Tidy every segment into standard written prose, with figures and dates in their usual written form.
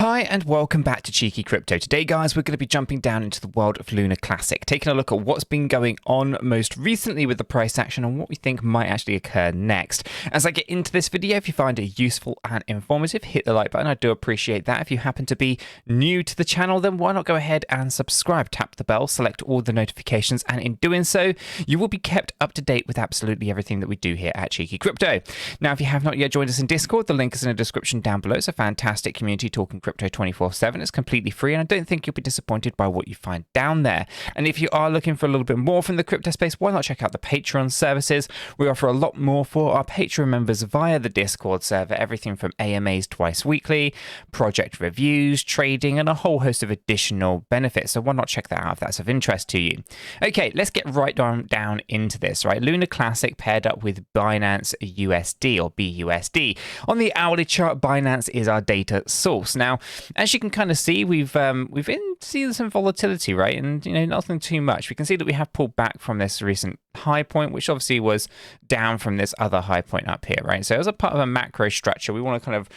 Hi and welcome back to Cheeky Crypto. Today, guys, we're going to be jumping down into the world of Lunar Classic, taking a look at what's been going on most recently with the price action and what we think might actually occur next. As I get into this video, if you find it useful and informative, hit the like button. I do appreciate that. If you happen to be new to the channel, then why not go ahead and subscribe, tap the bell, select all the notifications, and in doing so, you will be kept up to date with absolutely everything that we do here at Cheeky Crypto. Now, if you have not yet joined us in Discord, the link is in the description down below. It's a fantastic community talking crypto 24/7. It's completely free, and I don't think you'll be disappointed by what you find down there. And if you are looking for a little bit more from the crypto space, why not check out the Patreon services? We offer a lot more for our Patreon members via the Discord server, everything from AMAs twice weekly, project reviews, trading, and a whole host of additional benefits. So why not check that out if that's of interest to you? Okay, let's get right down into this, right? Lunar Classic paired up with Binance USD or BUSD. On the hourly chart, Binance is our data source. Now, as you can kind of see, we've been seeing some volatility, right? And, nothing too much. We can see that we have pulled back from this recent high point, which obviously was down from this other high point up here, right? So as a part of a macro structure, we want to kind of,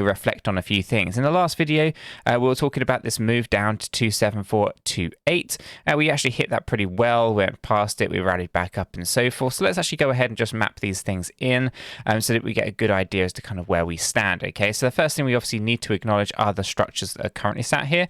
reflect on a few things. In the last video, we were talking about this move down to 27428. We actually hit that pretty well, went past it, we rallied back up and so forth. So let's actually go ahead and just map these things in so that we get a good idea as to kind of where we stand, okay? So the first thing we obviously need to acknowledge are the structures that are currently sat here.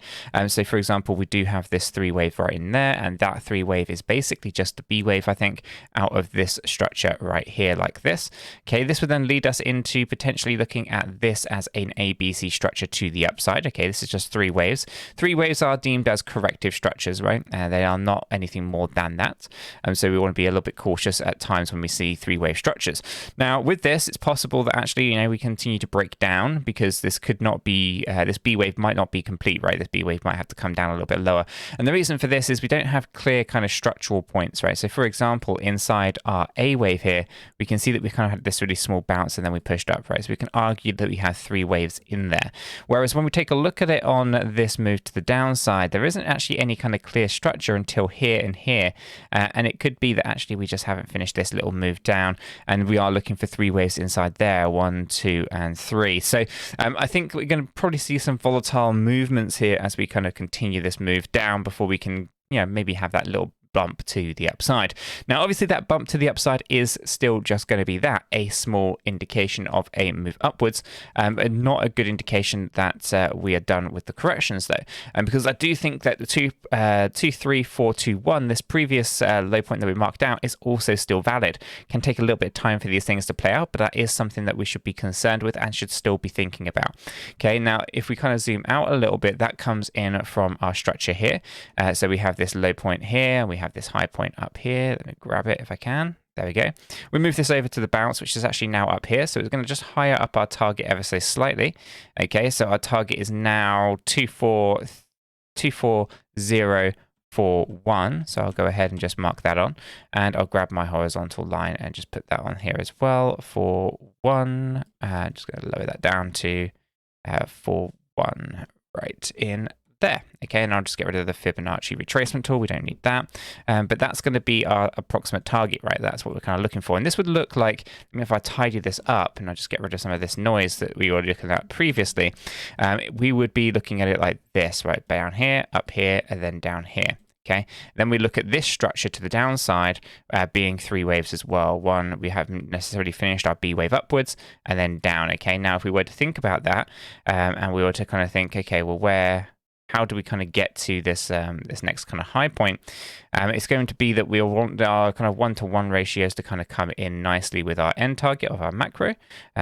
So for example, we do have this three wave right in there, and that three wave is basically just the B wave, I think, out of this structure right here like this. Okay, this would then lead us into potentially looking at this as an ABC structure to the upside. Okay, this is just three waves. Three waves are deemed as corrective structures, right? They are not anything more than that. So we want to be a little bit cautious at times when we see three wave structures. Now, with this, it's possible that actually, we continue to break down because this could not be, this B wave might not be complete, right? This B wave might have to come down a little bit lower. And the reason for this is we don't have clear kind of structural points, right? So for example, inside our A wave here, we can see that we kind of had this really small bounce and then we pushed up, right? So we can argue that we have three waves in there. Whereas when we take a look at it on this move to the downside, there isn't actually any kind of clear structure until here and here. And it could be that actually we just haven't finished this little move down and we are looking for three waves inside there, 1, 2, and 3. So I think we're going to probably see some volatile movements here as we kind of continue this move down before we can, maybe have that little bump to the upside. Now, obviously, that bump to the upside is still just going to be that, a small indication of a move upwards, and not a good indication that we are done with the corrections, though. Because I do think that the 23421, this previous low point that we marked out, is also still valid. Can take a little bit of time for these things to play out, but that is something that we should be concerned with and should still be thinking about. Okay, now, if we kind of zoom out a little bit, that comes in from our structure here. So we have this low point here, we have this high point up here. Let me grab it if I can. There we go. We move this over to the bounce, which is actually now up here. So it's going to just higher up our target ever so slightly. Okay, so our target is now 24041. So I'll go ahead and just mark that on. And I'll grab my horizontal line and just put that on here as well for 1. Just going to lower that down to 4-1 right in there. Okay, and I'll just get rid of the Fibonacci retracement tool. We don't need that. But that's going to be our approximate target, right? That's what we're kind of looking for. And this would look like, if I tidy this up and I just get rid of some of this noise that we were looking at previously, we would be looking at it like this, right? Down here, up here, and then down here. Okay, then we look at this structure to the downside being three waves as well. One, we haven't necessarily finished our B wave upwards and then down. Okay, now if we were to think about that and we were to kind of think, okay, well, how do we kind of get to this this next kind of high point? It's going to be that we'll want our kind of 1-to-1 ratios to kind of come in nicely with our end target of our macro,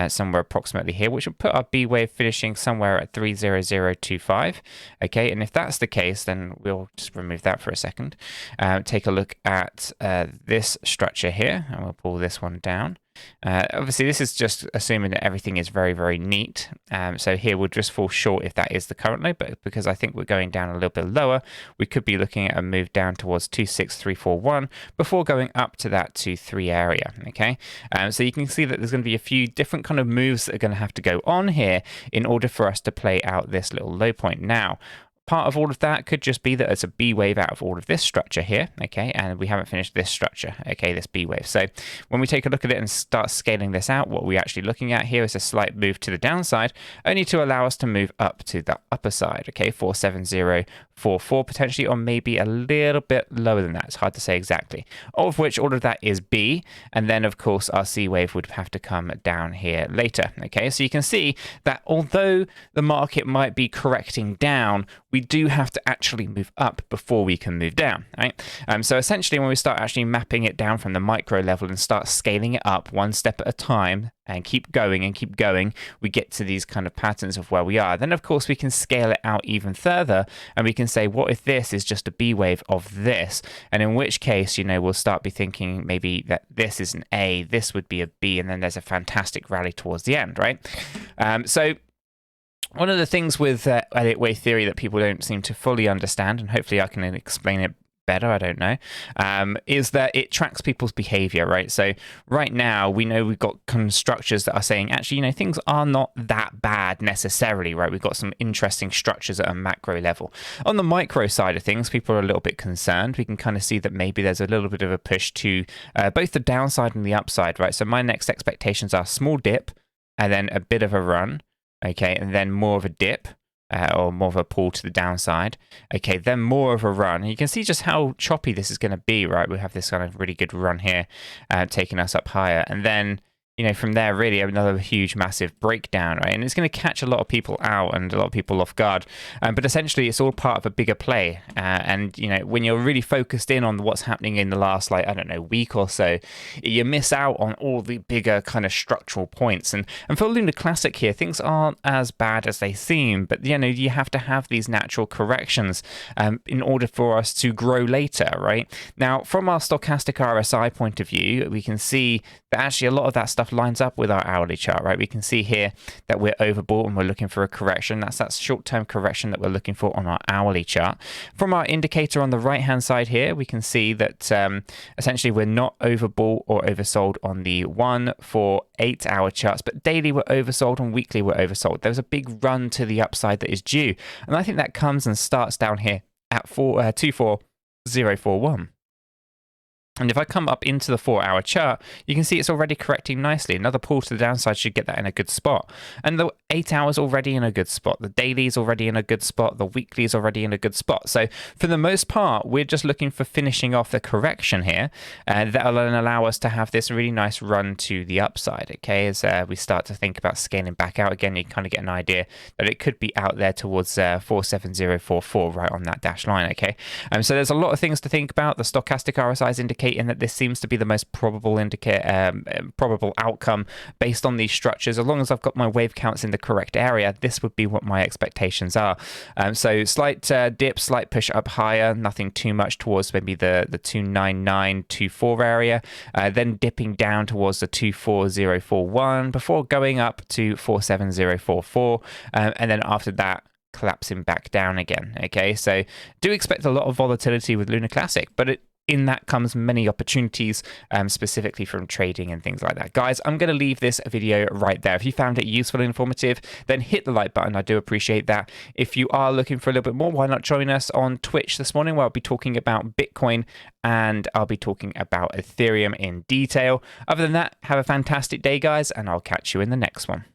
somewhere approximately here, which will put our B wave finishing somewhere at 30025. Okay, and if that's the case, then we'll just remove that for a second. Take a look at this structure here, and we'll pull this one down. Obviously, this is just assuming that everything is very, very neat. So here we'll just fall short if that is the current low, but because I think we're going down a little bit lower, we could be looking at a move down towards 26341 before going up to that 2-3 area. Okay, so you can see that there's going to be a few different kind of moves that are going to have to go on here in order for us to play out this little low point. Now, part of all of that could just be that it's a B wave out of all of this structure here, okay, and we haven't finished this structure, okay, this B wave. So when we take a look at it and start scaling this out, what we're actually looking at here is a slight move to the downside, only to allow us to move up to the upper side, okay, 47044 potentially, or maybe a little bit lower than that. It's hard to say exactly. Of which all of that is B, and then of course our C wave would have to come down here later, okay. So you can see that although the market might be correcting down, we do have to actually move up before we can move down, right? So essentially when we start actually mapping it down from the micro level and start scaling it up one step at a time and keep going, we get to these kind of patterns of where we are. Then of course we can scale it out even further, and we can say, what if this is just a B wave of this? And in which case, you know, we'll start be thinking maybe that this is an A, this would be a B, and then there's a fantastic rally towards the end, right? So one of the things with edit wave theory that people don't seem to fully understand, and hopefully I can explain it better, I don't know, is that it tracks people's behavior, right? So right now we know we've got structures that are saying, actually, you know, things are not that bad necessarily, right? We've got some interesting structures at a macro level. On the micro side of things, people are a little bit concerned. We can kind of see that maybe there's a little bit of a push to both the downside and the upside, right? So my next expectations are small dip and then a bit of a run, okay, and then more of a dip, or more of a pull to the downside. Okay, then more of a run. And you can see just how choppy this is going to be, right? We have this kind of really good run here, taking us up higher. And then, you know, from there, really another huge, massive breakdown, right? And it's going to catch a lot of people out and a lot of people off guard. But essentially, it's all part of a bigger play. And, you know, when you're really focused in on what's happening in the last, like, I don't know, week or so, you miss out on all the bigger kind of structural points. And for Lunar Classic here, things aren't as bad as they seem. But, you know, you have to have these natural corrections in order for us to grow later, right? Now, from our stochastic RSI point of view, we can see that actually a lot of that stuff lines up with our hourly chart, right? We can see here that we're overbought and we're looking for a correction. That's that short-term correction that we're looking for on our hourly chart. From our indicator on the right-hand side here, we can see that essentially we're not overbought or oversold on the 1, 4, 8-hour charts, but daily we're oversold and weekly we're oversold. There's a big run to the upside that is due. And I think that comes and starts down here at 24041. And if I come up into the 4-hour chart, you can see it's already correcting nicely. Another pull to the downside should get that in a good spot. And the 8 hours already in a good spot. The daily is already in a good spot. The weekly is already in a good spot. So for the most part, we're just looking for finishing off the correction here. That will then allow us to have this really nice run to the upside, okay? As we start to think about scaling back out again, you kind of get an idea that it could be out there towards 47044 right on that dashed line, okay? So there's a lot of things to think about. The stochastic RSIs indicate that this seems to be the most probable probable outcome based on these structures. As long as I've got my wave counts in the correct area, this would be what my expectations are. So slight dip, slight push up higher, nothing too much towards maybe the 29924 area, then dipping down towards the 24041 before going up to 47044, and then after that collapsing back down again. Okay, so do expect a lot of volatility with Lunar Classic, but in that comes many opportunities, specifically from trading and things like that. Guys, I'm going to leave this video right there. If you found it useful and informative, then hit the like button. I do appreciate that. If you are looking for a little bit more, why not join us on Twitch this morning, where I'll be talking about Bitcoin and I'll be talking about Ethereum in detail. Other than that, have a fantastic day, guys, and I'll catch you in the next one.